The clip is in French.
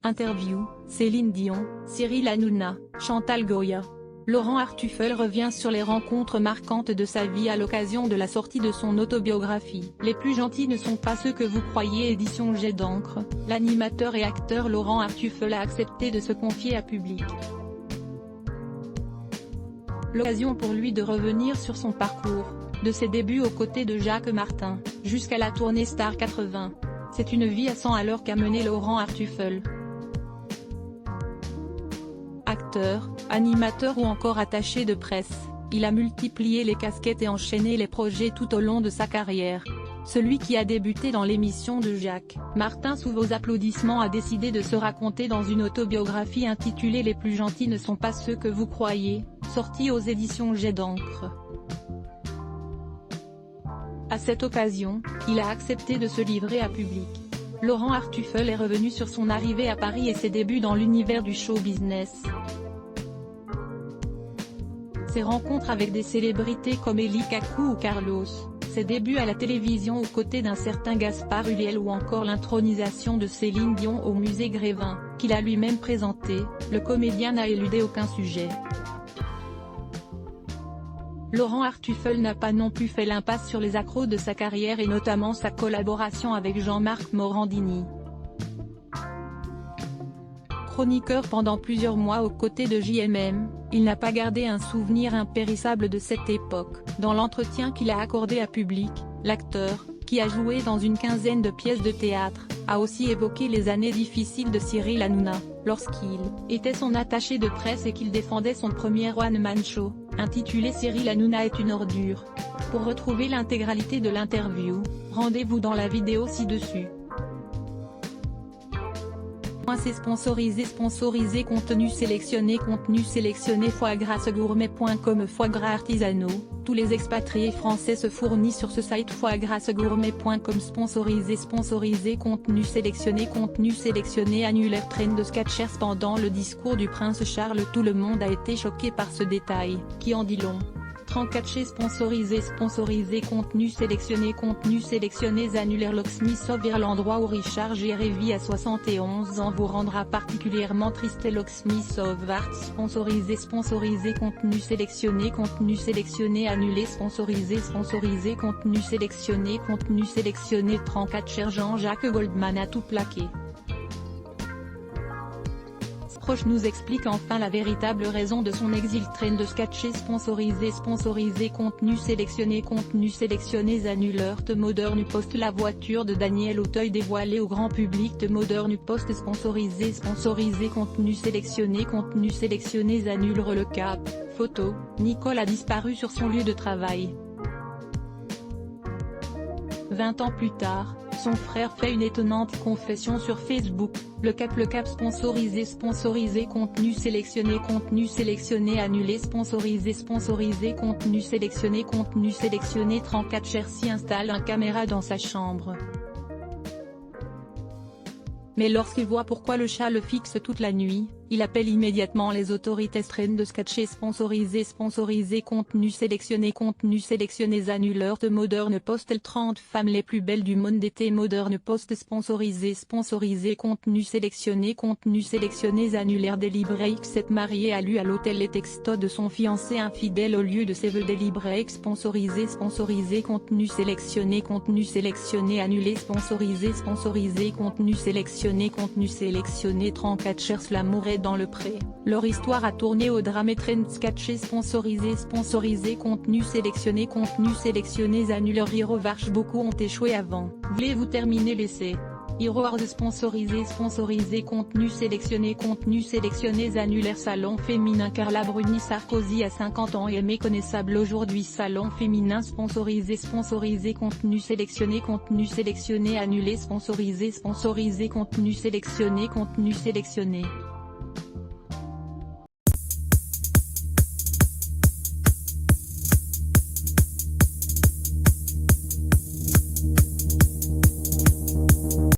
Interview, Céline Dion, Cyril Hanouna, Chantal Goya. Laurent Artufel revient sur les rencontres marquantes de sa vie à l'occasion de la sortie de son autobiographie. Les plus gentils ne sont pas ceux que vous croyez. Édition Jet d'encre. L'animateur et acteur Laurent Artufel a accepté de se confier à public. L'occasion pour lui de revenir sur son parcours, de ses débuts aux côtés de Jacques Martin, jusqu'à la tournée Star 80. C'est une vie à 100 à l'heure qu'a menée Laurent Artufel. Acteur, animateur ou encore attaché de presse, il a multiplié les casquettes et enchaîné les projets tout au long de sa carrière. Celui qui a débuté dans l'émission de Jacques Martin sous vos applaudissements a décidé de se raconter dans une autobiographie intitulée Les plus gentils ne sont pas ceux que vous croyez, sortie aux éditions Jet d'encre. À cette occasion, il a accepté de se livrer à public. Laurent Artufel est revenu sur son arrivée à Paris et ses débuts dans l'univers du show business. Ses rencontres avec des célébrités comme Eli Kaku ou Carlos, ses débuts à la télévision aux côtés d'un certain Gaspard Ulliel ou encore l'intronisation de Céline Dion au musée Grévin, qu'il a lui-même présenté, le comédien n'a éludé aucun sujet. Laurent Artufel n'a pas non plus fait l'impasse sur les accros de sa carrière et notamment sa collaboration avec Jean-Marc Morandini. Chroniqueur pendant plusieurs mois aux côtés de JMM, il n'a pas gardé un souvenir impérissable de cette époque. Dans l'entretien qu'il a accordé à public, l'acteur, qui a joué dans une quinzaine de pièces de théâtre, a aussi évoqué les années difficiles de Cyril Hanouna, lorsqu'il était son attaché de presse et qu'il défendait son premier one-man show, intitulé Cyril Hanouna est une ordure. Pour retrouver l'intégralité de l'interview, rendez-vous dans la vidéo ci-dessus. C'est sponsorisé contenu sélectionné foie gras gourmet.com Foie gras artisanaux, tous les expatriés français se fournissent sur ce site foiegrasgourmet.com sponsorisé contenu sélectionné annulaire train de Skechers pendant le discours du prince Charles. Tout le monde a été choqué par ce détail, qui en dit long. 34 sponsorisé contenu sélectionné annulaire Locksmith Over l'endroit où Richard Gere vit à 71 ans vous rendra particulièrement triste. Locksmith of Art sponsorisé contenu sélectionné annulé sponsorisé contenu sélectionné 34 cher Jean-Jacques Goldman a tout plaqué. Proche nous explique enfin la véritable raison de son exil. Train de Skechers sponsorisé contenu sélectionné annuleur. The Modern Post la voiture de Daniel Auteuil dévoilée au grand public. The Modern Post sponsorisé contenu sélectionné annule le cap. Photo, Nicole a disparu sur son lieu de travail. 20 ans plus tard, son frère fait une étonnante confession sur Facebook. Le cap sponsorisé contenu sélectionné annulé sponsorisé contenu sélectionné 34 Chersi installe une caméra dans sa chambre. Mais lorsqu'il voit pourquoi le chat le fixe toute la nuit, il appelle immédiatement les autorités. Train de Skechers sponsorisé contenu sélectionné annuleur. The Modern Post les 30 femmes les plus belles du monde d'été. Modern Post sponsorisé contenu sélectionné annulaire. Daily Break cette mariée a lu à l'hôtel les textos de son fiancé infidèle au lieu de ses vœux. Daily Break sponsorisé contenu sélectionné annulé sponsorisé contenu sélectionné 34 cherche l'amour est dans le pré. Leur histoire a tourné au drame. Train de Skechers sponsorisé contenu sélectionné annuleur. Hero Varch beaucoup ont échoué avant. Voulez-vous terminer l'essai? Hero Wars sponsorisé contenu sélectionné annulaire. Salon féminin Carla Bruni Sarkozy a 50 ans et est méconnaissable aujourd'hui. Salon féminin sponsorisé contenu sélectionné annulé sponsorisé contenu sélectionné.